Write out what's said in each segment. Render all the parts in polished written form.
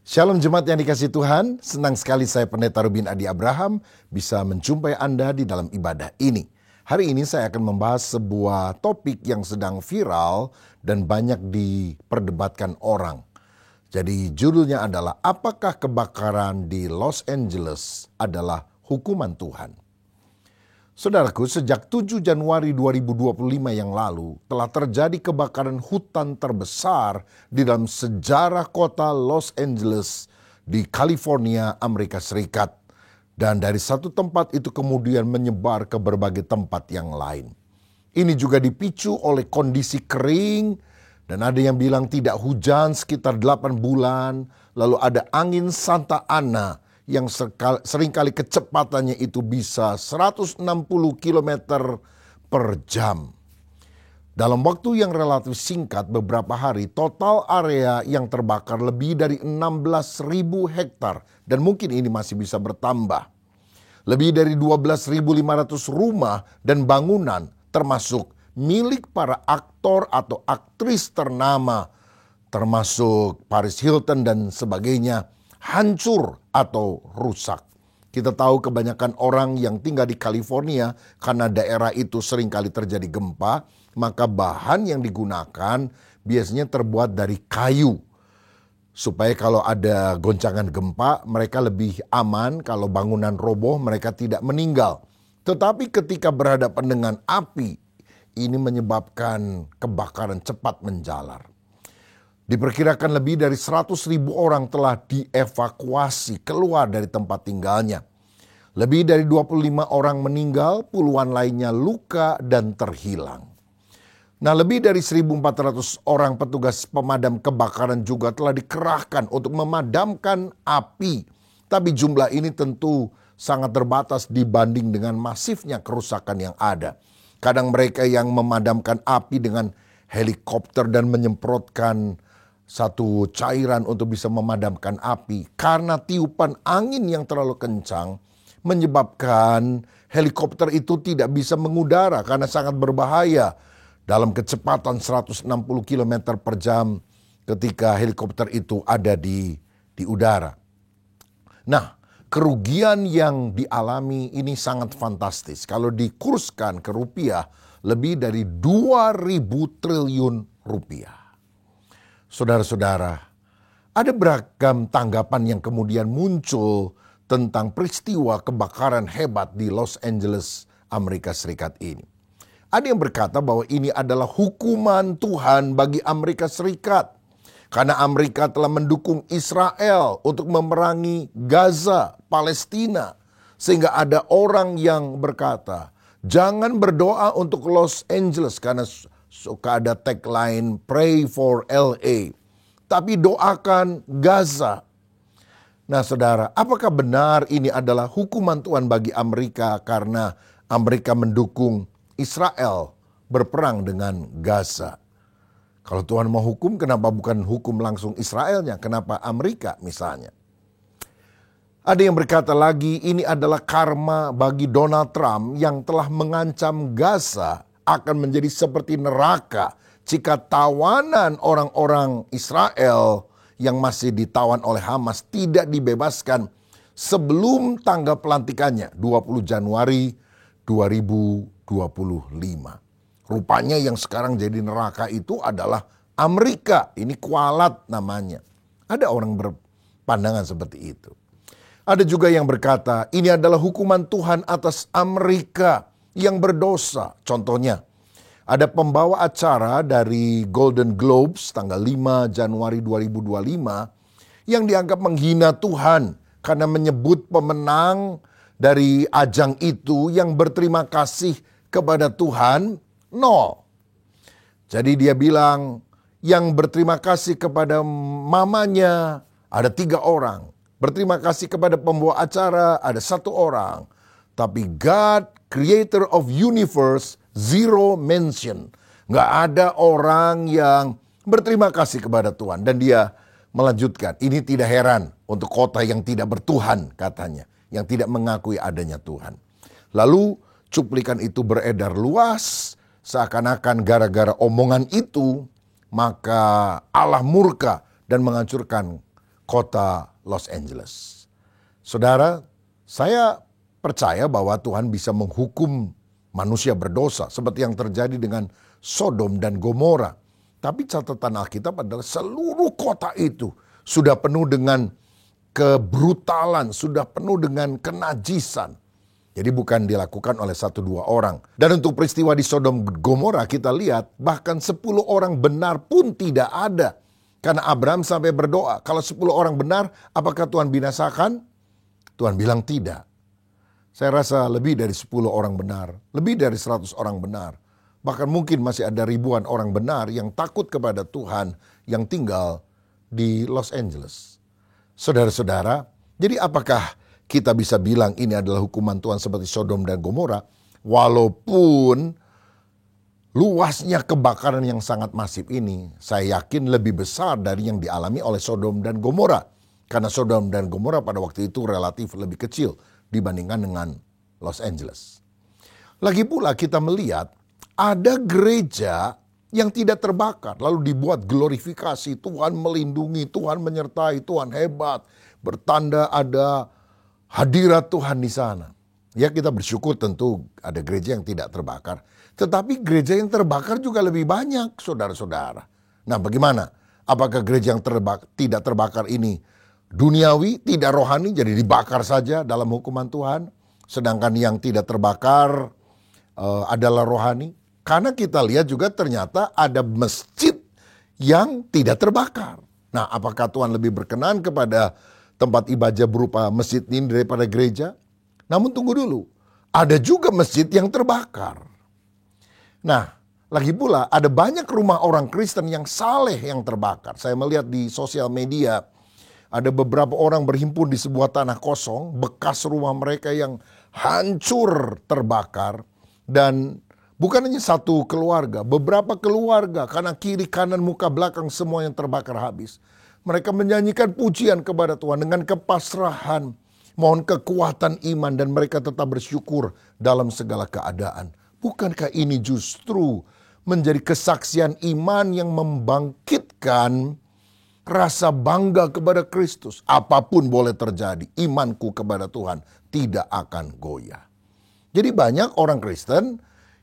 Shalom jemaat yang dikasihi Tuhan, senang sekali saya Pendeta Rubin Adi Abraham bisa menjumpai Anda di dalam ibadah ini. Hari ini saya akan membahas sebuah topik yang sedang viral dan banyak diperdebatkan orang. Jadi judulnya adalah, apakah kebakaran di Los Angeles adalah hukuman Tuhan? Saudaraku, sejak 7 Januari 2025 yang lalu telah terjadi kebakaran hutan terbesar di dalam sejarah kota Los Angeles di California, Amerika Serikat. Dan dari satu tempat itu kemudian menyebar ke berbagai tempat yang lain. Ini juga dipicu oleh kondisi kering dan ada yang bilang tidak hujan sekitar 8 bulan. Lalu ada angin Santa Ana yang seringkali kecepatannya itu bisa 160 km per jam. Dalam waktu yang relatif singkat, beberapa hari, total area yang terbakar lebih dari 16.000 hektar. Dan mungkin ini masih bisa bertambah. Lebih dari 12.500 rumah dan bangunan termasuk milik para aktor atau aktris ternama, termasuk Paris Hilton dan sebagainya, hancur atau rusak. Kita tahu kebanyakan orang yang tinggal di California, karena daerah itu seringkali terjadi gempa, maka bahan yang digunakan biasanya terbuat dari kayu. Supaya kalau ada goncangan gempa, mereka lebih aman. Kalau bangunan roboh, mereka tidak meninggal. Tetapi ketika berhadapan dengan api, ini menyebabkan kebakaran cepat menjalar. Diperkirakan lebih dari 100.000 orang telah dievakuasi keluar dari tempat tinggalnya. Lebih dari 25 orang meninggal, puluhan lainnya luka dan terhilang. Nah, lebih dari 1.400 orang petugas pemadam kebakaran juga telah dikerahkan untuk memadamkan api. Tapi jumlah ini tentu sangat terbatas dibanding dengan masifnya kerusakan yang ada. Kadang mereka yang memadamkan api dengan helikopter dan menyemprotkan satu cairan untuk bisa memadamkan api. Karena tiupan angin yang terlalu kencang menyebabkan helikopter itu tidak bisa mengudara karena sangat berbahaya dalam kecepatan 160 km per jam ketika helikopter itu ada di udara. Nah, kerugian yang dialami ini sangat fantastis. Kalau dikurskan ke rupiah, lebih dari 2.000 triliun rupiah. Saudara-saudara, ada beragam tanggapan yang kemudian muncul tentang peristiwa kebakaran hebat di Los Angeles, Amerika Serikat ini. Ada yang berkata bahwa ini adalah hukuman Tuhan bagi Amerika Serikat. Karena Amerika telah mendukung Israel untuk memerangi Gaza, Palestina. Sehingga ada orang yang berkata, jangan berdoa untuk Los Angeles karena suka ada tagline pray for LA. Tapi doakan Gaza. Nah saudara, apakah benar ini adalah hukuman Tuhan bagi Amerika karena Amerika mendukung Israel berperang dengan Gaza? Kalau Tuhan mau hukum, kenapa bukan hukum langsung Israelnya? Kenapa Amerika misalnya? Ada yang berkata lagi, ini adalah karma bagi Donald Trump yang telah mengancam Gaza akan menjadi seperti neraka jika tawanan orang-orang Israel yang masih ditawan oleh Hamas tidak dibebaskan sebelum tanggal pelantikannya 20 Januari 2025. Rupanya yang sekarang jadi neraka itu adalah Amerika. Ini kualat namanya. Ada orang berpandangan seperti itu. Ada juga yang berkata ini adalah hukuman Tuhan atas Amerika yang berdosa. Contohnya, ada pembawa acara dari Golden Globes tanggal 5 Januari 2025 yang dianggap menghina Tuhan karena menyebut pemenang dari ajang itu yang berterima kasih kepada Tuhan 0. Jadi dia bilang yang berterima kasih kepada mamanya ada 3 orang. Berterima kasih kepada pembawa acara ada 1 orang. Tapi God, creator of universe, 0 mention. Nggak ada orang yang berterima kasih kepada Tuhan. Dan dia melanjutkan, ini tidak heran untuk kota yang tidak bertuhan katanya. Yang tidak mengakui adanya Tuhan. Lalu cuplikan itu beredar luas. Seakan-akan gara-gara omongan itu, maka Allah murka dan menghancurkan kota Los Angeles. Saudara, saya percaya bahwa Tuhan bisa menghukum manusia berdosa seperti yang terjadi dengan Sodom dan Gomora. Tapi catatan Alkitab adalah seluruh kota itu sudah penuh dengan kebrutalan, sudah penuh dengan kenajisan. Jadi bukan dilakukan oleh 1-2 orang. Dan untuk peristiwa di Sodom Gomora kita lihat bahkan 10 orang benar pun tidak ada. Karena Abraham sampai berdoa, kalau 10 orang benar apakah Tuhan binasakan? Tuhan bilang tidak. Saya rasa lebih dari 10 orang benar, lebih dari 100 orang benar. Bahkan mungkin masih ada ribuan orang benar yang takut kepada Tuhan yang tinggal di Los Angeles. Saudara-saudara, jadi apakah kita bisa bilang ini adalah hukuman Tuhan seperti Sodom dan Gomora? Walaupun luasnya kebakaran yang sangat masif ini, saya yakin lebih besar dari yang dialami oleh Sodom dan Gomora. Karena Sodom dan Gomora pada waktu itu relatif lebih kecil dibandingkan dengan Los Angeles. Lagi pula kita melihat ada gereja yang tidak terbakar, lalu dibuat glorifikasi, Tuhan melindungi, Tuhan menyertai, Tuhan hebat, bertanda ada hadirat Tuhan di sana. Ya, kita bersyukur tentu ada gereja yang tidak terbakar, tetapi gereja yang terbakar juga lebih banyak, saudara-saudara. Nah, bagaimana? Apakah gereja yang tidak terbakar ini duniawi, tidak rohani, jadi dibakar saja dalam hukuman Tuhan, sedangkan yang tidak terbakar adalah rohani? Karena kita lihat juga ternyata ada masjid yang tidak terbakar. Nah, apakah Tuhan lebih berkenan kepada tempat ibadah berupa masjid ini daripada gereja? Namun tunggu dulu, ada juga masjid yang terbakar. Nah, lagi pula ada banyak rumah orang Kristen yang saleh yang terbakar. Saya melihat di sosial media ada beberapa orang berhimpun di sebuah tanah kosong, bekas rumah mereka yang hancur terbakar. Dan bukan hanya satu keluarga, beberapa keluarga, kanan kiri, kanan, muka, belakang, semua yang terbakar habis. Mereka menyanyikan pujian kepada Tuhan dengan kepasrahan, mohon kekuatan iman, dan mereka tetap bersyukur dalam segala keadaan. Bukankah ini justru menjadi kesaksian iman yang membangkitkan rasa bangga kepada Kristus? Apapun boleh terjadi, imanku kepada Tuhan tidak akan goyah. Jadi banyak orang Kristen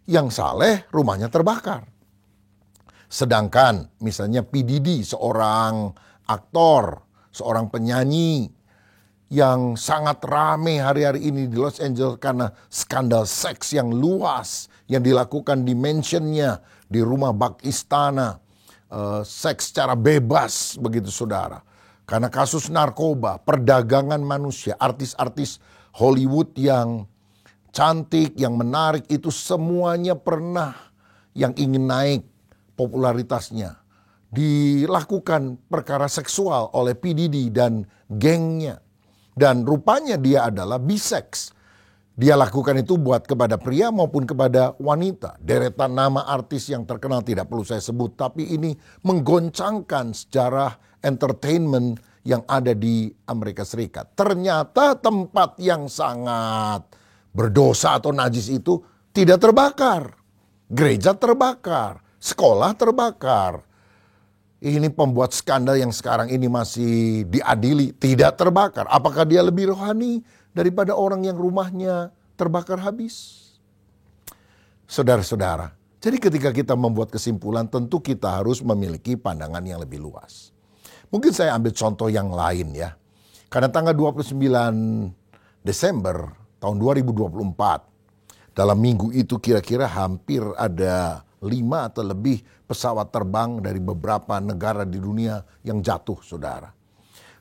yang saleh rumahnya terbakar. Sedangkan misalnya P. Diddy, seorang aktor, seorang penyanyi yang sangat rame hari-hari ini di Los Angeles karena skandal seks yang luas yang dilakukan di mansionnya, di rumah bak istana, seks secara bebas begitu saudara. Karena kasus narkoba, perdagangan manusia, artis-artis Hollywood yang cantik, yang menarik, itu semuanya pernah yang ingin naik popularitasnya. Dilakukan perkara seksual oleh P. Diddy dan gengnya. Dan rupanya dia adalah bisex. Dia lakukan itu buat kepada pria maupun kepada wanita. Deretan nama artis yang terkenal tidak perlu saya sebut. Tapi ini menggoncangkan sejarah entertainment yang ada di Amerika Serikat. Ternyata tempat yang sangat berdosa atau najis itu tidak terbakar. Gereja terbakar, sekolah terbakar. Ini pembuat skandal yang sekarang ini masih diadili tidak terbakar. Apakah dia lebih rohani daripada orang yang rumahnya terbakar habis? Saudara-saudara, jadi ketika kita membuat kesimpulan tentu kita harus memiliki pandangan yang lebih luas. Mungkin saya ambil contoh yang lain ya. Karena tanggal 29 Desember tahun 2024. Dalam minggu itu kira-kira hampir ada 5 atau lebih pesawat terbang dari beberapa negara di dunia yang jatuh, saudara.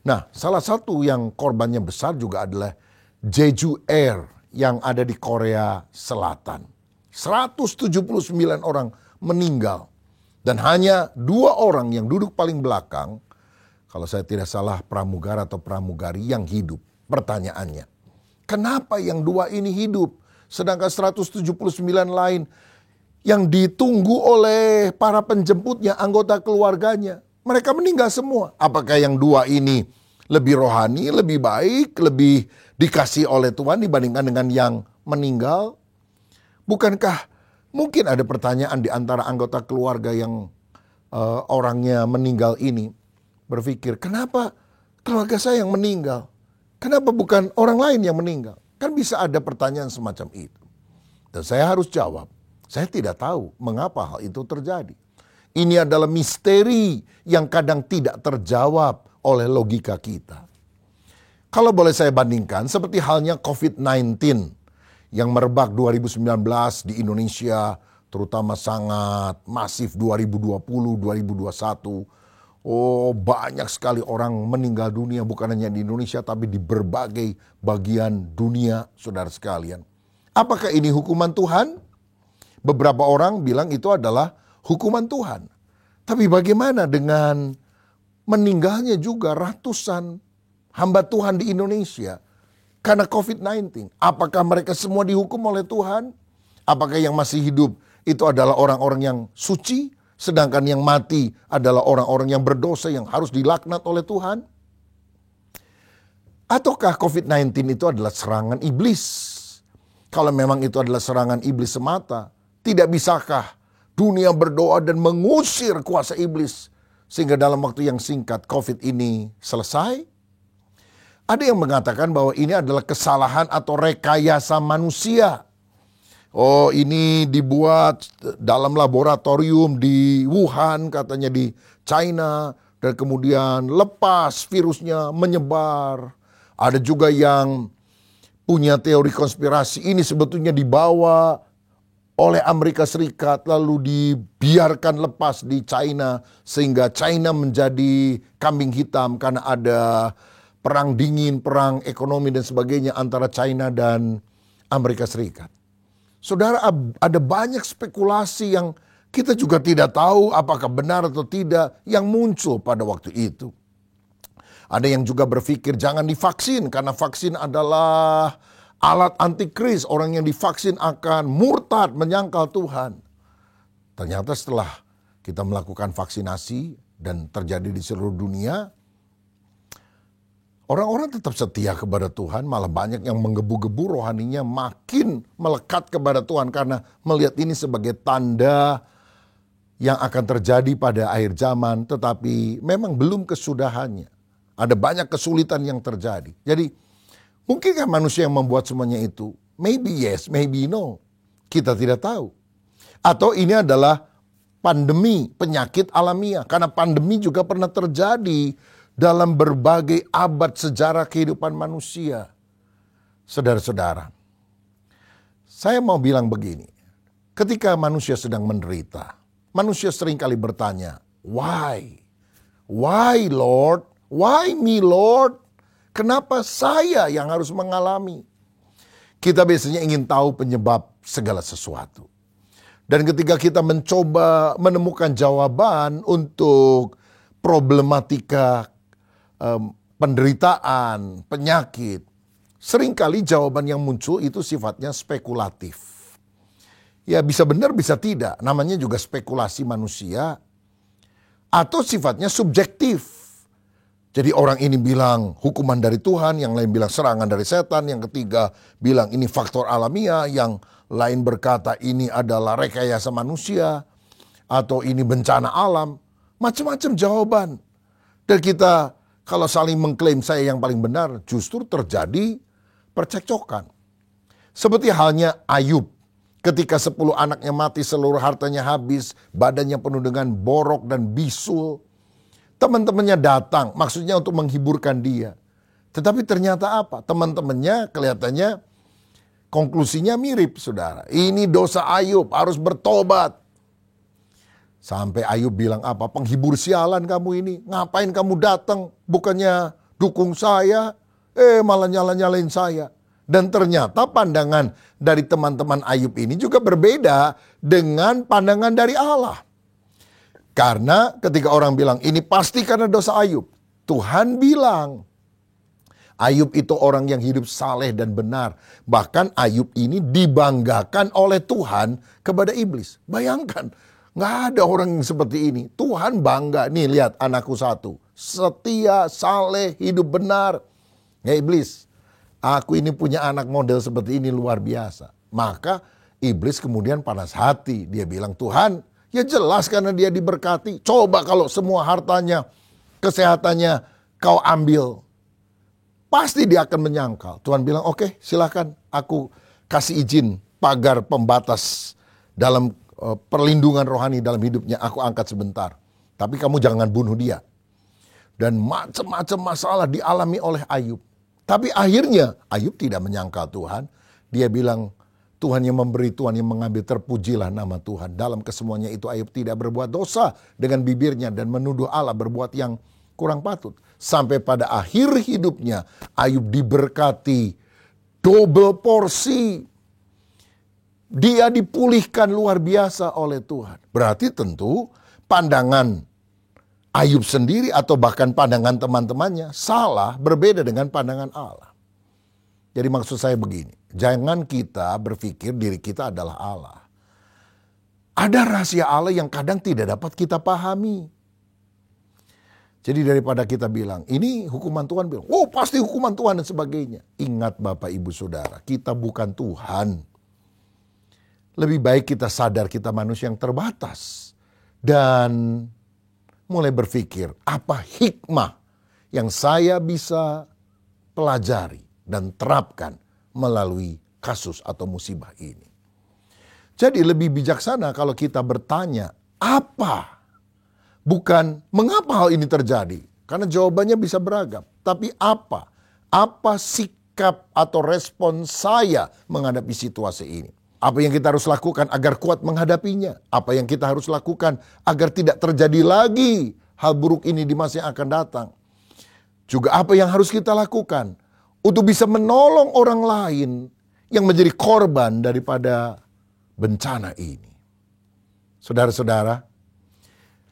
Nah, salah satu yang korbannya besar juga adalah Jeju Air yang ada di Korea Selatan. 179 orang meninggal. Dan hanya 2 orang yang duduk paling belakang, kalau saya tidak salah pramugara atau pramugari yang hidup. Pertanyaannya, kenapa yang 2 ini hidup? Sedangkan 179 lain yang ditunggu oleh para penjemputnya, anggota keluarganya, mereka meninggal semua. Apakah yang 2 ini lebih rohani, lebih baik, lebih dikasih oleh Tuhan dibandingkan dengan yang meninggal? Bukankah mungkin ada pertanyaan di antara anggota keluarga yang orangnya meninggal ini berpikir, kenapa keluarga saya yang meninggal. Kenapa bukan orang lain yang meninggal? Kan bisa ada pertanyaan semacam itu. Dan saya harus jawab, saya tidak tahu mengapa hal itu terjadi. Ini adalah misteri yang kadang tidak terjawab oleh logika kita. Kalau boleh saya bandingkan, seperti halnya COVID-19 yang merebak 2019 di Indonesia, terutama sangat masif 2020, 2021. Oh, banyak sekali orang meninggal dunia, bukan hanya di Indonesia, tapi di berbagai bagian dunia, saudara sekalian. Apakah ini hukuman Tuhan? Beberapa orang bilang itu adalah hukuman Tuhan. Tapi bagaimana dengan meninggalnya juga ratusan hamba Tuhan di Indonesia karena COVID-19? Apakah mereka semua dihukum oleh Tuhan? Apakah yang masih hidup itu adalah orang-orang yang suci? Sedangkan yang mati adalah orang-orang yang berdosa yang harus dilaknat oleh Tuhan? Ataukah COVID-19 itu adalah serangan iblis? Kalau memang itu adalah serangan iblis semata, tidak bisakah dunia berdoa dan mengusir kuasa iblis sehingga dalam waktu yang singkat COVID ini selesai? Ada yang mengatakan bahwa ini adalah kesalahan atau rekayasa manusia. Oh, ini dibuat dalam laboratorium di Wuhan, katanya di China, dan kemudian lepas virusnya menyebar. Ada juga yang punya teori konspirasi ini sebetulnya dibawa oleh Amerika Serikat lalu dibiarkan lepas di China sehingga China menjadi kambing hitam karena ada perang dingin, perang ekonomi dan sebagainya antara China dan Amerika Serikat. Saudara, ada banyak spekulasi yang kita juga tidak tahu apakah benar atau tidak yang muncul pada waktu itu. Ada yang juga berpikir jangan divaksin karena vaksin adalah alat antikris. Orang yang divaksin akan murtad menyangkal Tuhan. Ternyata setelah kita melakukan vaksinasi dan terjadi di seluruh dunia, orang-orang tetap setia kepada Tuhan, malah banyak yang menggebu-gebu rohaninya makin melekat kepada Tuhan karena melihat ini sebagai tanda yang akan terjadi pada akhir zaman, tetapi memang belum kesudahannya. Ada banyak kesulitan yang terjadi. Jadi, mungkinkah manusia yang membuat semuanya itu? Maybe yes, maybe no. Kita tidak tahu. Atau ini adalah pandemi, penyakit alamiah. Karena pandemi juga pernah terjadi dalam berbagai abad sejarah kehidupan manusia. Saudara-saudara, saya mau bilang begini. Ketika manusia sedang menderita, manusia seringkali bertanya, why? Why, Lord? Why me, Lord? Kenapa saya yang harus mengalami? Kita biasanya ingin tahu penyebab segala sesuatu. Dan ketika kita mencoba menemukan jawaban untuk problematika penderitaan, penyakit, seringkali jawaban yang muncul itu sifatnya spekulatif. Ya bisa benar bisa tidak, namanya juga spekulasi manusia. Atau sifatnya subjektif. Jadi orang ini bilang hukuman dari Tuhan, yang lain bilang serangan dari setan, yang ketiga bilang ini faktor alamiah, yang lain berkata ini adalah rekayasa manusia, atau ini bencana alam. Macam-macam jawaban. Dan kita kalau saling mengklaim saya yang paling benar, justru terjadi percekcokan. Seperti halnya Ayub. Ketika 10 anaknya mati, seluruh hartanya habis, badannya penuh dengan borok dan bisul. Teman-temannya datang, maksudnya untuk menghiburkan dia. Tetapi ternyata apa? Teman-temannya kelihatannya konklusinya mirip, saudara. Ini dosa Ayub, harus bertobat. Sampai Ayub bilang apa? Penghibur sialan kamu ini. Ngapain kamu datang? Bukannya dukung saya, malah nyala-nyalain saya. Dan ternyata pandangan dari teman-teman Ayub ini juga berbeda dengan pandangan dari Allah. Karena ketika orang bilang ini pasti karena dosa Ayub. Tuhan bilang Ayub itu orang yang hidup saleh dan benar. Bahkan Ayub ini dibanggakan oleh Tuhan kepada iblis. Bayangkan, nggak ada orang yang seperti ini. Tuhan bangga, nih lihat anakku satu. Setia, saleh, hidup benar. Ya iblis, aku ini punya anak model seperti ini luar biasa. Maka iblis kemudian panas hati. Dia bilang, Tuhan, ya jelas karena dia diberkati. Coba kalau semua hartanya, kesehatannya kau ambil, pasti dia akan menyangkal. Tuhan bilang, oke, silakan aku kasih izin pagar pembatas dalam perlindungan rohani dalam hidupnya, aku angkat sebentar. Tapi kamu jangan bunuh dia. Dan macam-macam masalah dialami oleh Ayub. Tapi akhirnya Ayub tidak menyangkal Tuhan. Dia bilang, Tuhan yang memberi, Tuhan yang mengambil, terpujilah nama Tuhan. Dalam kesemuanya itu Ayub tidak berbuat dosa dengan bibirnya dan menuduh Allah berbuat yang kurang patut. Sampai pada akhir hidupnya Ayub diberkati double porsi. Dia dipulihkan luar biasa oleh Tuhan. Berarti tentu pandangan Ayub sendiri atau bahkan pandangan teman-temannya salah, berbeda dengan pandangan Allah. Jadi maksud saya begini, jangan kita berpikir diri kita adalah Allah. Ada rahasia Allah yang kadang tidak dapat kita pahami. Jadi daripada kita bilang, ini hukuman Tuhan, bilang, oh pasti hukuman Tuhan dan sebagainya. Ingat Bapak Ibu Saudara, kita bukan Tuhan. Lebih baik kita sadar kita manusia yang terbatas. Dan mulai berpikir, apa hikmah yang saya bisa pelajari dan terapkan melalui kasus atau musibah ini. Jadi lebih bijaksana kalau kita bertanya, apa? Bukan mengapa hal ini terjadi, karena jawabannya bisa beragam. Tapi apa? Apa sikap atau respon saya menghadapi situasi ini? Apa yang kita harus lakukan agar kuat menghadapinya? Apa yang kita harus lakukan agar tidak terjadi lagi hal buruk ini di masa yang akan datang? Juga apa yang harus kita lakukan untuk bisa menolong orang lain yang menjadi korban daripada bencana ini? Saudara-saudara,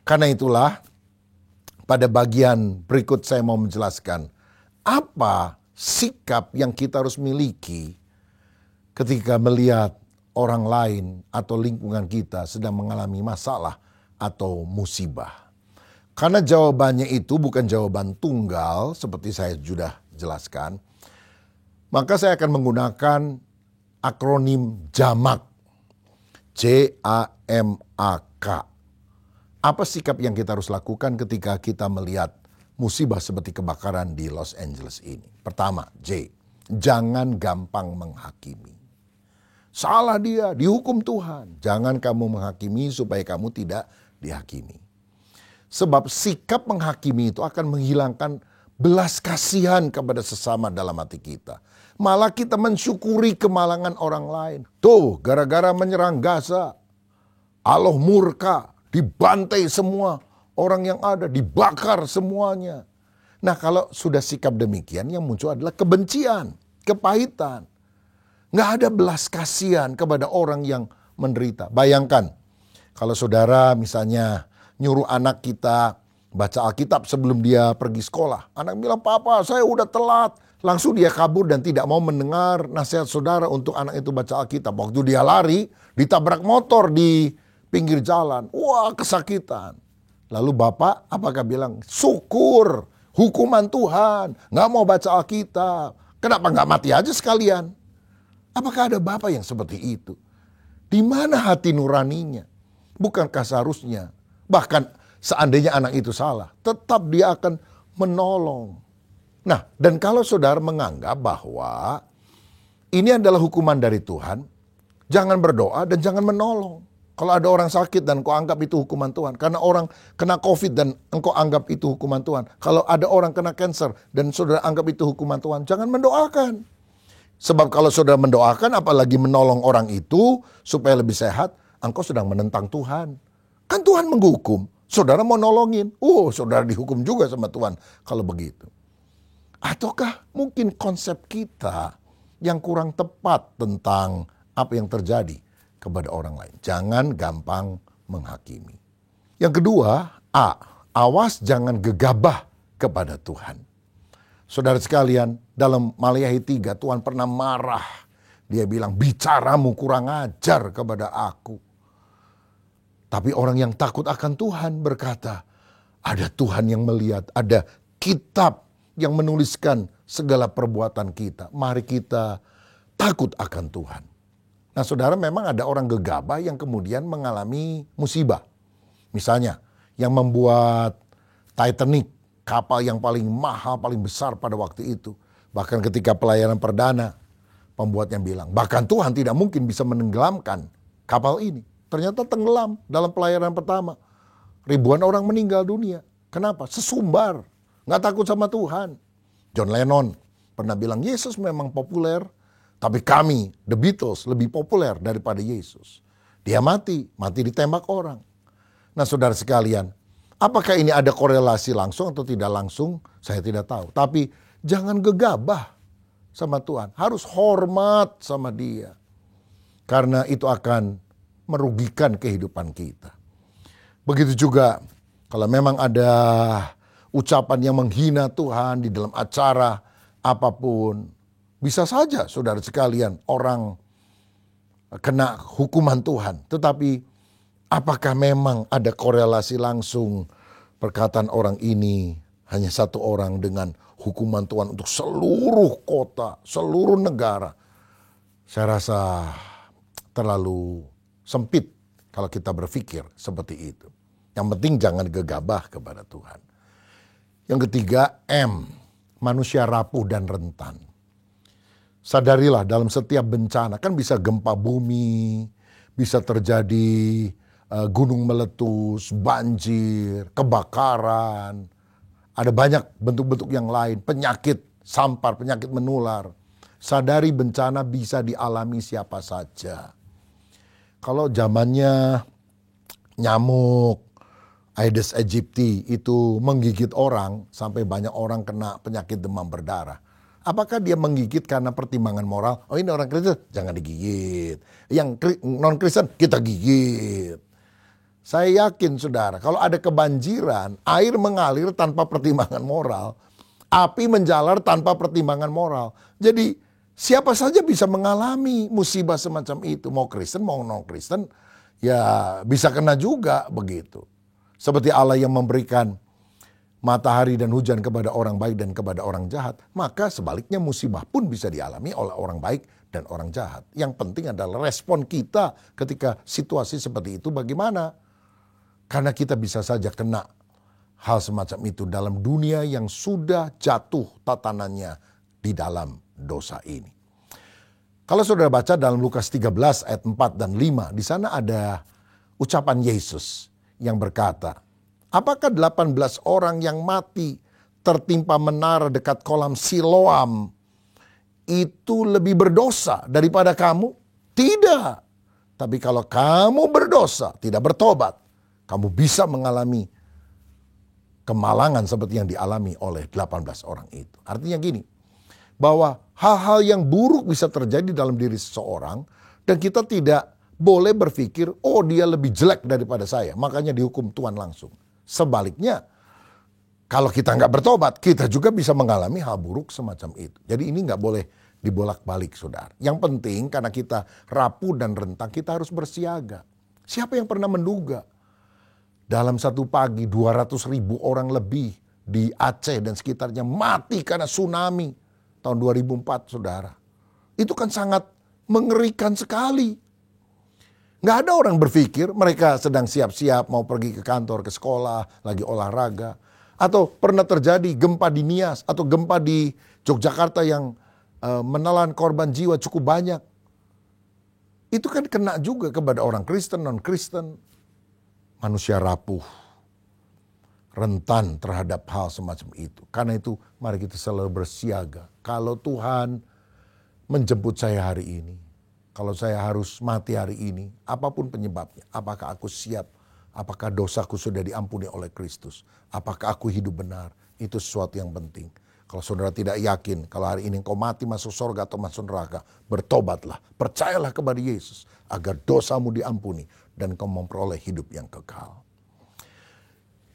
karena itulah pada bagian berikut saya mau menjelaskan apa sikap yang kita harus miliki ketika melihat orang lain atau lingkungan kita sedang mengalami masalah atau musibah. Karena jawabannya itu bukan jawaban tunggal seperti saya sudah jelaskan, maka saya akan menggunakan akronim JAMAK. JAMAK. Apa sikap yang kita harus lakukan ketika kita melihat musibah seperti kebakaran di Los Angeles ini? Pertama, J. Jangan gampang menghakimi. Salah dia, dihukum Tuhan. Jangan kamu menghakimi supaya kamu tidak dihakimi. Sebab sikap menghakimi itu akan menghilangkan belas kasihan kepada sesama dalam hati kita. Malah kita mensyukuri kemalangan orang lain. Tuh, gara-gara menyerang Gaza, Allah murka, dibantai semua orang yang ada, dibakar semuanya. Nah, kalau sudah sikap demikian, yang muncul adalah kebencian, kepahitan. Nggak ada belas kasihan kepada orang yang menderita. Bayangkan, kalau saudara misalnya nyuruh anak kita baca Alkitab sebelum dia pergi sekolah. Anak bilang, papa saya udah telat. Langsung dia kabur dan tidak mau mendengar nasihat saudara untuk anak itu baca Alkitab. Waktu dia lari, ditabrak motor di pinggir jalan. Wah, kesakitan. Lalu bapak apakah bilang, syukur, hukuman Tuhan, nggak mau baca Alkitab. Kenapa nggak mati aja sekalian? Apakah ada bapak yang seperti itu? Di mana hati nuraninya? Bukankah seharusnya, bahkan seandainya anak itu salah, tetap dia akan menolong. Nah, dan kalau saudara menganggap bahwa ini adalah hukuman dari Tuhan, jangan berdoa dan jangan menolong. Kalau ada orang sakit dan kau anggap itu hukuman Tuhan. Karena orang kena COVID dan engkau anggap itu hukuman Tuhan. Kalau ada orang kena cancer dan saudara anggap itu hukuman Tuhan, jangan mendoakan. Sebab kalau saudara mendoakan apalagi menolong orang itu supaya lebih sehat, engkau sedang menentang Tuhan. Kan Tuhan menghukum, saudara mau nolongin. Saudara dihukum juga sama Tuhan kalau begitu. Ataukah mungkin konsep kita yang kurang tepat tentang apa yang terjadi kepada orang lain. Jangan gampang menghakimi. Yang kedua, awas jangan gegabah kepada Tuhan. Saudara sekalian, dalam Maliahi 3 Tuhan pernah marah. Dia bilang, bicaramu kurang ajar kepada aku. Tapi orang yang takut akan Tuhan berkata, ada Tuhan yang melihat, ada kitab yang menuliskan segala perbuatan kita. Mari kita takut akan Tuhan. Nah saudara, memang ada orang gegabah yang kemudian mengalami musibah. Misalnya yang membuat Titanic kapal yang paling mahal, paling besar pada waktu itu. Bahkan ketika pelayanan perdana, pembuatnya bilang, bahkan Tuhan tidak mungkin bisa menenggelamkan kapal ini. Ternyata tenggelam dalam pelayanan pertama. Ribuan orang meninggal dunia. Kenapa? Sesumbar. Nggak takut sama Tuhan. John Lennon pernah bilang, Yesus memang populer, tapi kami, The Beatles, lebih populer daripada Yesus. Dia mati ditembak orang. Nah saudara sekalian, apakah ini ada korelasi langsung atau tidak langsung? Saya tidak tahu. Tapi jangan gegabah sama Tuhan. Harus hormat sama Dia. Karena itu akan merugikan kehidupan kita. Begitu juga kalau memang ada ucapan yang menghina Tuhan di dalam acara apapun. Bisa saja saudara sekalian orang kena hukuman Tuhan. Tetapi apakah memang ada korelasi langsung perkataan orang ini hanya satu orang dengan hukuman Tuhan untuk seluruh kota, seluruh negara? Saya rasa terlalu sempit kalau kita berpikir seperti itu. Yang penting jangan gegabah kepada Tuhan. Yang ketiga, M, manusia rapuh dan rentan. Sadarilah dalam setiap bencana, kan bisa gempa bumi, bisa terjadi gunung meletus, banjir, kebakaran. Ada banyak bentuk-bentuk yang lain, penyakit sampar, penyakit menular. Sadari bencana bisa dialami siapa saja. Kalau zamannya nyamuk Aedes aegypti itu menggigit orang sampai banyak orang kena penyakit demam berdarah. Apakah dia menggigit karena pertimbangan moral? Oh ini orang Kristen, jangan digigit. Yang non-Kristen, kita gigit. Saya yakin saudara, kalau ada kebanjiran, air mengalir tanpa pertimbangan moral. Api menjalar tanpa pertimbangan moral. Jadi siapa saja bisa mengalami musibah semacam itu. Mau Kristen, mau non-Kristen, ya bisa kena juga begitu. Seperti Allah yang memberikan matahari dan hujan kepada orang baik dan kepada orang jahat. Maka sebaliknya musibah pun bisa dialami oleh orang baik dan orang jahat. Yang penting adalah respon kita ketika situasi seperti itu bagaimana. Karena kita bisa saja kena hal semacam itu dalam dunia yang sudah jatuh tatanannya di dalam dosa ini. Kalau saudara baca dalam Lukas 13 ayat 4 dan 5, di sana ada ucapan Yesus yang berkata, apakah 18 orang yang mati tertimpa menara dekat kolam Siloam itu lebih berdosa daripada kamu? Tidak. Tapi kalau kamu berdosa, tidak bertobat, kamu bisa mengalami kemalangan seperti yang dialami oleh 18 orang itu. Artinya gini, bahwa hal-hal yang buruk bisa terjadi dalam diri seseorang dan kita tidak boleh berpikir, oh dia lebih jelek daripada saya, makanya dihukum Tuhan langsung. Sebaliknya, kalau kita nggak bertobat, kita juga bisa mengalami hal buruk semacam itu. Jadi ini nggak boleh dibolak-balik saudara. Yang penting karena kita rapuh dan rentang, kita harus bersiaga. Siapa yang pernah menduga? Dalam satu pagi 200.000 orang lebih di Aceh dan sekitarnya mati karena tsunami tahun 2004 saudara. Itu kan sangat mengerikan sekali. Nggak ada orang berpikir mereka sedang siap-siap mau pergi ke kantor, ke sekolah, lagi olahraga. Atau pernah terjadi gempa di Nias atau gempa di Yogyakarta yang menelan korban jiwa cukup banyak. Itu kan kena juga kepada orang Kristen, non-Kristen. Manusia rapuh, rentan terhadap hal semacam itu. Karena itu mari kita selalu bersiaga. Kalau Tuhan menjemput saya hari ini, kalau saya harus mati hari ini, apapun penyebabnya, apakah aku siap, apakah dosaku sudah diampuni oleh Kristus, apakah aku hidup benar, itu sesuatu yang penting. Kalau saudara tidak yakin, kalau hari ini engkau mati masuk surga atau masuk neraka, bertobatlah, percayalah kepada Yesus, agar dosamu diampuni, dan engkau memperoleh hidup yang kekal.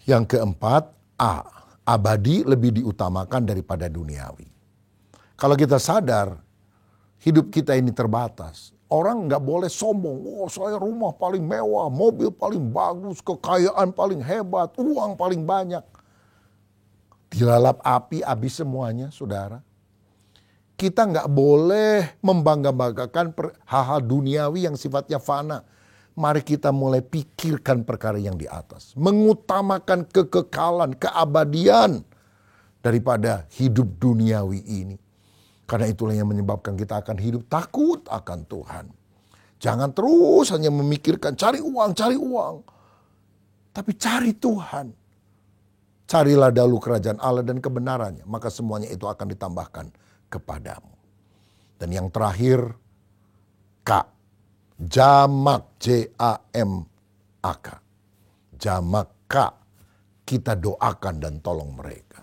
Yang keempat, A, abadi lebih diutamakan daripada duniawi. Kalau kita sadar, hidup kita ini terbatas. Orang nggak boleh sombong. Oh, saya rumah paling mewah, mobil paling bagus, kekayaan paling hebat, uang paling banyak. Dilalap api, habis semuanya, saudara. Kita nggak boleh membangga-banggakan hal-hal duniawi yang sifatnya fana. Mari kita mulai pikirkan perkara yang di atas. Mengutamakan kekekalan, keabadian daripada hidup duniawi ini. Karena itulah yang menyebabkan kita akan hidup takut akan Tuhan. Jangan terus hanya memikirkan cari uang. Tapi cari Tuhan. Carilah dahulu kerajaan Allah dan kebenarannya. Maka semuanya itu akan ditambahkan kepadamu. Dan yang terakhir, K. Jamak, J-A-M-A-K. Jamak K. Kita doakan dan tolong mereka.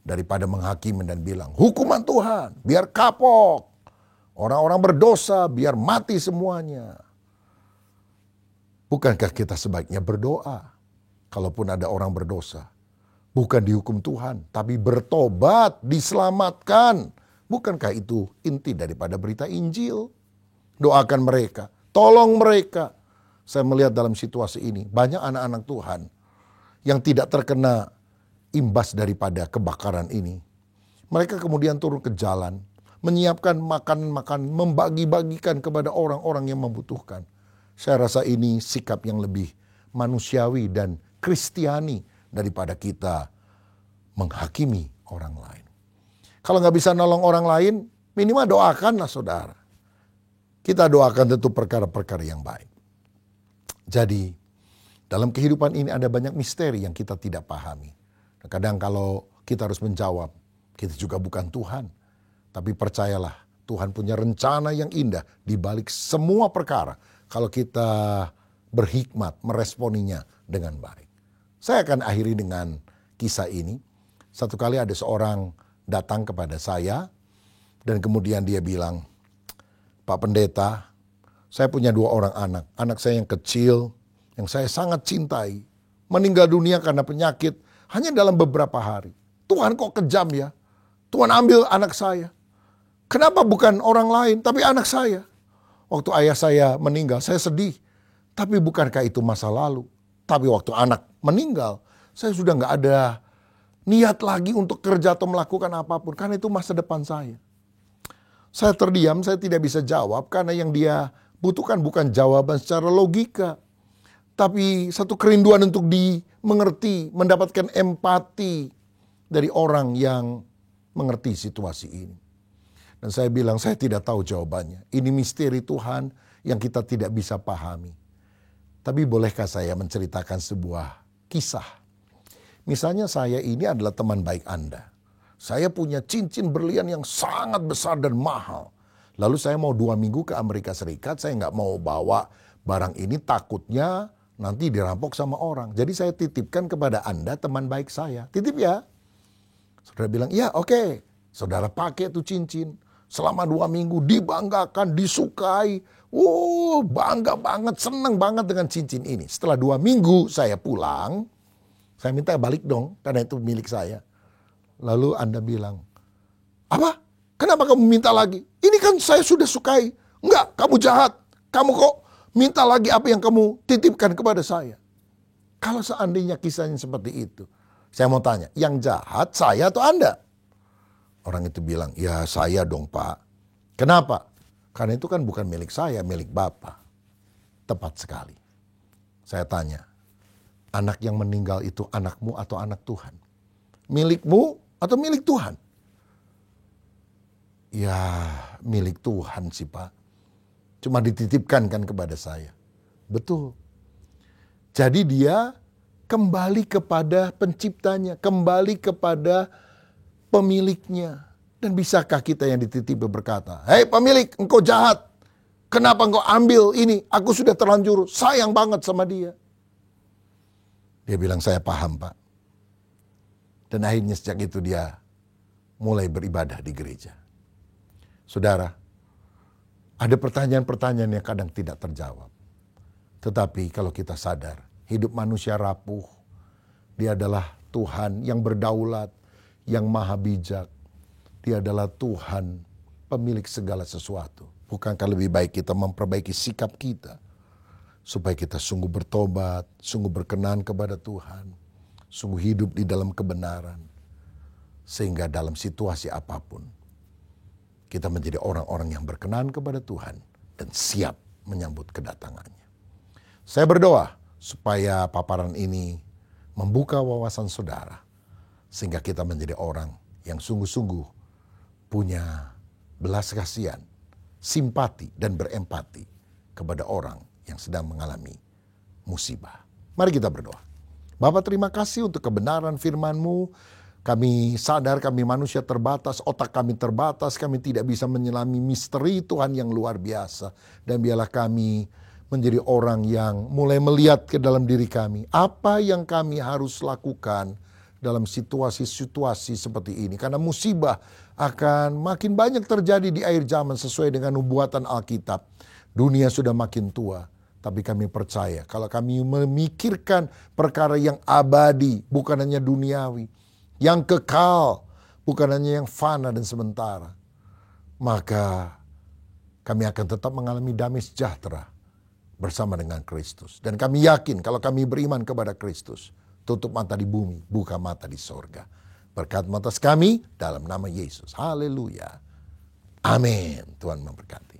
Daripada menghakimi dan bilang, hukuman Tuhan, biar kapok. Orang-orang berdosa, biar mati semuanya. Bukankah kita sebaiknya berdoa? Kalaupun ada orang berdosa, bukan dihukum Tuhan, tapi bertobat, diselamatkan. Bukankah itu inti daripada berita Injil? Doakan mereka, tolong mereka. Saya melihat dalam situasi ini, banyak anak-anak Tuhan yang tidak terkena imbas daripada kebakaran ini. Mereka kemudian turun ke jalan, menyiapkan makanan-makanan, membagi-bagikan kepada orang-orang yang membutuhkan. Saya rasa ini sikap yang lebih manusiawi dan kristiani daripada kita menghakimi orang lain. Kalau nggak bisa nolong orang lain, minimal doakanlah saudara. Kita doakan tentu perkara-perkara yang baik. Jadi, dalam kehidupan ini ada banyak misteri yang kita tidak pahami. Kadang kalau kita harus menjawab, kita juga bukan Tuhan. Tapi percayalah, Tuhan punya rencana yang indah di balik semua perkara. Kalau kita berhikmat meresponinya dengan baik. Saya akan akhiri dengan kisah ini. Satu kali ada seorang datang kepada saya dan kemudian dia bilang, Pak Pendeta, saya punya 2 orang anak. Anak saya yang kecil, yang saya sangat cintai, meninggal dunia karena penyakit hanya dalam beberapa hari. Tuhan kok kejam ya? Tuhan ambil anak saya. Kenapa bukan orang lain, tapi anak saya? Waktu ayah saya meninggal, saya sedih. Tapi bukankah itu masa lalu? Tapi waktu anak meninggal, saya sudah gak ada niat lagi untuk kerja atau melakukan apapun. Karena itu masa depan saya. Saya terdiam, saya tidak bisa jawab. Karena yang dia butuhkan bukan jawaban secara logika. Tapi satu kerinduan untuk dimengerti, mendapatkan empati dari orang yang mengerti situasi ini. Dan saya bilang, saya tidak tahu jawabannya. Ini misteri Tuhan yang kita tidak bisa pahami. Tapi bolehkah saya menceritakan sebuah kisah? Misalnya saya ini adalah teman baik Anda. Saya punya cincin berlian yang sangat besar dan mahal. Lalu saya mau 2 minggu ke Amerika Serikat, saya nggak mau bawa barang ini, takutnya nanti dirampok sama orang. Jadi saya titipkan kepada Anda, teman baik saya. Titip ya. Saudara bilang, ya oke. Saudara pakai tuh cincin. Selama 2 minggu dibanggakan, disukai. Bangga banget, senang banget dengan cincin ini. Setelah 2 minggu saya pulang, saya minta balik dong, karena itu milik saya. Lalu Anda bilang, apa? Kenapa kamu minta lagi? Ini kan saya sudah sukai. Enggak, kamu jahat. Kamu kok minta lagi apa yang kamu titipkan kepada saya. Kalau seandainya kisahnya seperti itu, saya mau tanya, yang jahat saya atau Anda? Orang itu bilang, ya saya dong Pak. Kenapa? Karena itu kan bukan milik saya, milik Bapak. Tepat sekali. Saya tanya, anak yang meninggal itu anakmu atau anak Tuhan? Milikmu atau milik Tuhan? Ya milik Tuhan sih Pak. Cuma dititipkan kan kepada saya. Betul. Jadi dia kembali kepada penciptanya, kembali kepada pemiliknya. Dan bisakah kita yang dititipi berkata, hei pemilik, engkau jahat. Kenapa engkau ambil ini? Aku sudah terlanjur sayang banget sama dia. Dia bilang, saya paham Pak. Dan akhirnya sejak itu dia mulai beribadah di gereja. Saudara, ada pertanyaan-pertanyaan yang kadang tidak terjawab. Tetapi kalau kita sadar, hidup manusia rapuh. Dia adalah Tuhan yang berdaulat, yang maha bijak. Dia adalah Tuhan pemilik segala sesuatu. Bukankah lebih baik kita memperbaiki sikap kita, supaya kita sungguh bertobat, sungguh berkenan kepada Tuhan, sungguh hidup di dalam kebenaran. Sehingga dalam situasi apapun, kita menjadi orang-orang yang berkenan kepada Tuhan dan siap menyambut kedatangannya. Saya berdoa supaya paparan ini membuka wawasan saudara. Sehingga kita menjadi orang yang sungguh-sungguh punya belas kasihan, simpati, dan berempati kepada orang yang sedang mengalami musibah. Mari kita berdoa. Bapa, terima kasih untuk kebenaran firman-Mu. Kami sadar kami manusia terbatas, otak kami terbatas, kami tidak bisa menyelami misteri Tuhan yang luar biasa. Dan biarlah kami menjadi orang yang mulai melihat ke dalam diri kami. Apa yang kami harus lakukan dalam situasi-situasi seperti ini. Karena musibah akan makin banyak terjadi di akhir zaman sesuai dengan nubuatan Alkitab. Dunia sudah makin tua. Tapi kami percaya kalau kami memikirkan perkara yang abadi, bukan hanya duniawi, yang kekal, bukan hanya yang fana dan sementara, maka kami akan tetap mengalami damai sejahtera bersama dengan Kristus. Dan kami yakin kalau kami beriman kepada Kristus, tutup mata di bumi, buka mata di sorga. Berkat atas kami dalam nama Yesus. Haleluya. Amin. Tuhan memberkati.